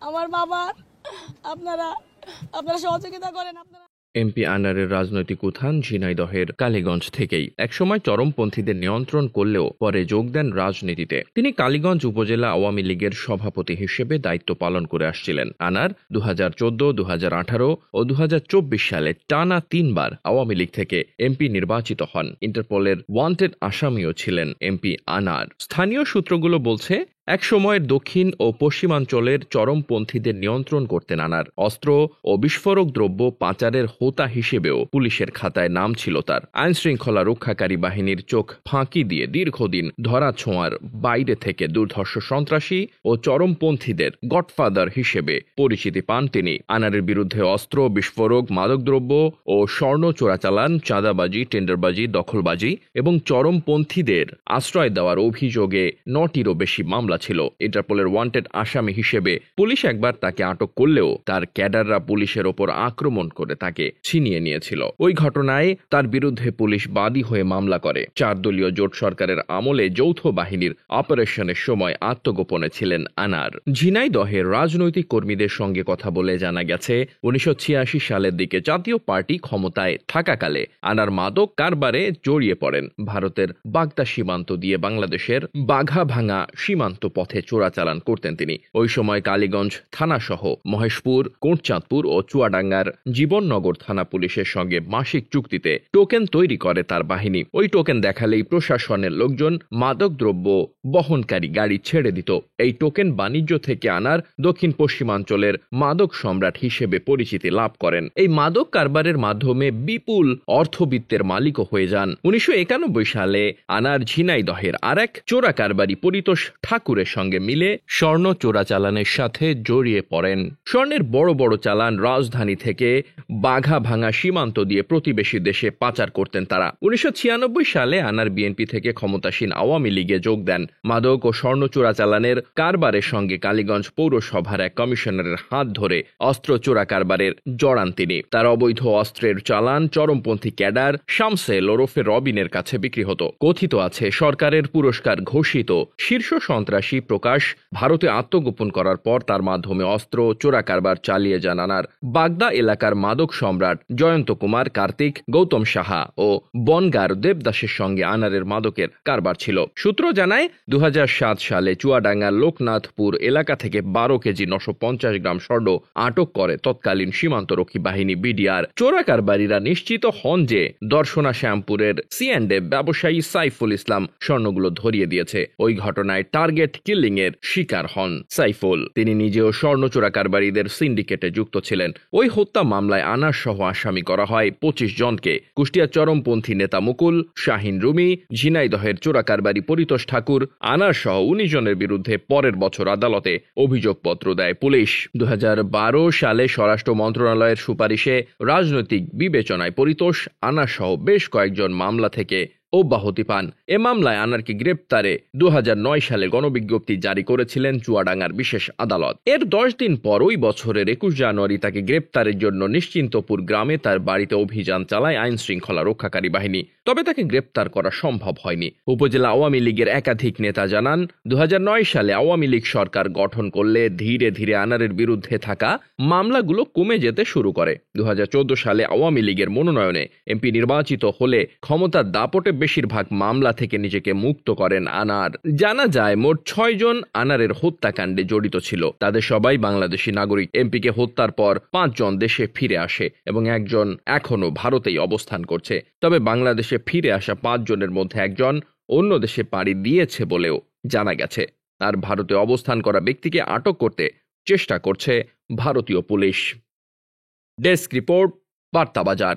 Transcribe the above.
আমার বাবার আপনারা আপনারা সহযোগিতা করেন। আপনারা এমপি আনারের রাজনৈতিক উত্থান ঝিনাইদহের কালীগঞ্জ থেকেই একসময় চরমপন্থীদের নিয়ন্ত্রণ করলেও পরে যোগ দেন রাজনীতিতে। তিনি কালীগঞ্জ উপজেলা আওয়ামী লীগের সভাপতি হিসেবে দায়িত্ব পালন করে আসছিলেন। আনার 2014, 2018 ও 2024 সালে টানা 3 বার আওয়ামী লীগ থেকে এমপি নির্বাচিত হন। ইন্টারপোলের ওয়ান্টেড আসামিও ছিলেন এমপি আনার। স্থানীয় সূত্রগুলো বলছে, এক সময়ের দক্ষিণ ও পশ্চিমাঞ্চলের চরমপন্থীদের নিয়ন্ত্রণ করতেন আনার। অস্ত্র ও বিস্ফোরক দ্রব্য পাচারের হোতা হিসেবেও পুলিশের খাতায় নাম ছিল তার। আইনশৃঙ্খলা রক্ষাকারী বাহিনীর চোখ ফাঁকি দিয়ে দীর্ঘদিন ধরাছোঁয়ার বাইরে থেকে দুর্ধর্ষ সন্ত্রাসী ও চরমপন্থীদের গডফাদার হিসেবে পরিচিতি পান তিনি। আনারের বিরুদ্ধে অস্ত্র, বিস্ফোরক, মাদকদ্রব্য ও স্বর্ণ চোরাচালান, চাঁদাবাজি, টেন্ডারবাজি, দখলবাজি এবং চরমপন্থীদের আশ্রয় দেওয়ার অভিযোগে 9টিরও বেশি মামলা ছিল। ইন্টারপোলের ওয়ান্টেড আসামি হিসেবে পুলিশ একবার তাকে আটক করলেও তার ক্যাডাররা পুলিশের ওপর আক্রমণ করে তাকে ছিনিয়ে নিয়েছিল। ওই ঘটনায় তার বিরুদ্ধে পুলিশ বাদী হয়ে মামলা করে। 4 দলীয় জোট সরকারের আমলে যৌথ বাহিনীর অপারেশনের সময় আত্মগোপনে ছিলেন আনার। ঝিনাইদহের রাজনৈতিক কর্মীদের সঙ্গে কথা বলে জানা গেছে, 1986 সালের দিকে জাতীয় পার্টি ক্ষমতায় থাকাকালে আনার মাদক কারবারে জড়িয়ে পড়েন। ভারতের বাগদা সীমান্ত দিয়ে বাংলাদেশের বাঘাভাঙা সীমান্ত পথে চোরাচালান করতেন তিনি। ওই সময় কালীগঞ্জ থানা সহ মহেশপুর, কোটচাঁদপুর ও চুয়াডাঙ্গার জীবননগর থানা পুলিশের সঙ্গে মাসিক চুক্তিতে টোকেন তৈরি করে তার বাহিনী। ওই টোকেন দেখালেই প্রশাসনের লোকজন মাদকদ্রব্য বহনকারী গাড়ি ছেড়ে দিত। এই টোকেন বাণিজ্য থেকে আনার দক্ষিণ পশ্চিমাঞ্চলের মাদক সম্রাট হিসেবে পরিচিতি লাভ করেন। এই মাদক কারবারের মাধ্যমে বিপুল অর্থবিত্তের মালিকও হয়ে যান। 1991 সালে আনার ঝিনাইদহের আরেক চোরা কারবারি পরিতোষ ঠাকুরের সঙ্গে মিলে স্বর্ণ চোরাচালানের সাথে জড়িয়ে পড়েন। স্বর্ণের বড় বড় চালান রাজধানী থেকে বাঘাভাঙা সীমান্ত দিয়ে প্রতিবেশী দেশে পাচার করতেন তারা। 1996 সালে আনার বিএনপি থেকে ক্ষমতাসীন আওয়ামী লীগে যোগ দেন। মাদক ও স্বর্ণ চোরাচালানের কারবারের সঙ্গে কালীগঞ্জ পৌরসভার এক কমিশনারের হাত ধরে অস্ত্র চোরা কারবারের জড়ান তিনি। তার অবৈধ অস্ত্রের চালান চরমপন্থী ক্যাডার শামসেল ওরফে রবিনের কাছে বিক্রি হতো। কথিত আছে, সরকারের পুরস্কার ঘোষিত শীর্ষ সন্ত্রাসী প্রকাশ ভারতে আত্মগোপন করার পর তার মাধ্যমে অস্ত্র চোরা কারবার চালিয়ে যান আনার। বাগদা এলাকার মাদক সম্রাট জয়ন্ত কুমার কার্তিক, গৌতম সাহা ও বনগার দেবদাসের সঙ্গে আনারের মাদকের কারবার ছিল। সূত্র জানায়, 2007 সালে চুয়াডাঙ্গার লোকনাথপুর এলাকা থেকে 12 কেজি 950 গ্রাম স্বর্ণ আটক করে তৎকালীন সীমান্তরক্ষী বাহিনী বিডিআর। চোরা কারবারিরা নিশ্চিত হন যে দর্শনা শ্যামপুরের C&A ব্যবসায়ী সাইফুল ইসলাম স্বর্ণগুলো ধরিয়ে দিয়েছে। ওই ঘটনায় টার্গেট কিলিং এর শিকার হন সাইফুল। তিনি নিজেও স্বর্ণ চোরা কারবারিদের সিন্ডিকেটে যুক্ত ছিলেন। ওই হত্যা মামলায় আনার সহ আসামি করা হয় 25 জনকে। কুষ্টিয়ার চরমপন্থী নেতা মুকুল, শাহিন রুমি, ঝিনাইদহের চোরা কারবারি পরিতোষ ঠাকুর, আনার সহ 19 জনের বিরুদ্ধে পরের বছর আদালতে অভিযোগপত্র দেয় পুলিশ। 2012 সালে স্বরাষ্ট্র মন্ত্রণালয়ের সুপারিশে রাজনৈতিক বিবেচনায় পরিতোষ, আনার সহ বেশ কয়েকজন মামলা থেকে অব্যাহতি পান। এ মামলায় আনারকে গ্রেপ্তারে 2009 সালে গণবিজ্ঞপ্তি জারি করেছিলেন চুয়াডাঙ্গার বিশেষ আদালত। এর 10 দিন পর ওই বছরের 21 জানুয়ারি তাকে গ্রেপ্তারের জন্য নিশ্চিন্তপুর গ্রামে তার বাড়িতে অভিযান চালায় আইন শৃঙ্খলা রক্ষাকারী বাহিনী। তবে তাকে গ্রেপ্তার করা সম্ভব হয়নি। উপজেলা আওয়ামী লীগের একাধিক নেতা জানান, 2009 সালে আওয়ামী লীগ সরকার গঠন করলে ধীরে ধীরে আনারের বিরুদ্ধে থাকা মামলাগুলো কমে যেতে শুরু করে। 2014 সালে আওয়ামী লীগের মনোনয়নে এমপি নির্বাচিত হলে ক্ষমতার দাপটে বেশিরভাগ মামলা থেকে নিজেকে মুক্ত করেন আনার। জানা যায়, মোট 6 জন আনারের হত্যাকাণ্ডে জড়িত ছিল। তাদের সবাই বাংলাদেশি নাগরিক। এমপিকে হত্যার পর 5 জন দেশে ফিরে আসে এবং একজন এখনো ভারতেই অবস্থান করছে। তবে বাংলাদেশে ফিরে আসা 5 জনের মধ্যে একজন অন্য দেশে পাড়ি দিয়েছে বলেও জানা গেছে। আর ভারতে অবস্থান করা ব্যক্তিকে আটক করতে চেষ্টা করছে ভারতীয় পুলিশ। Desk report, বার্তাবাজার।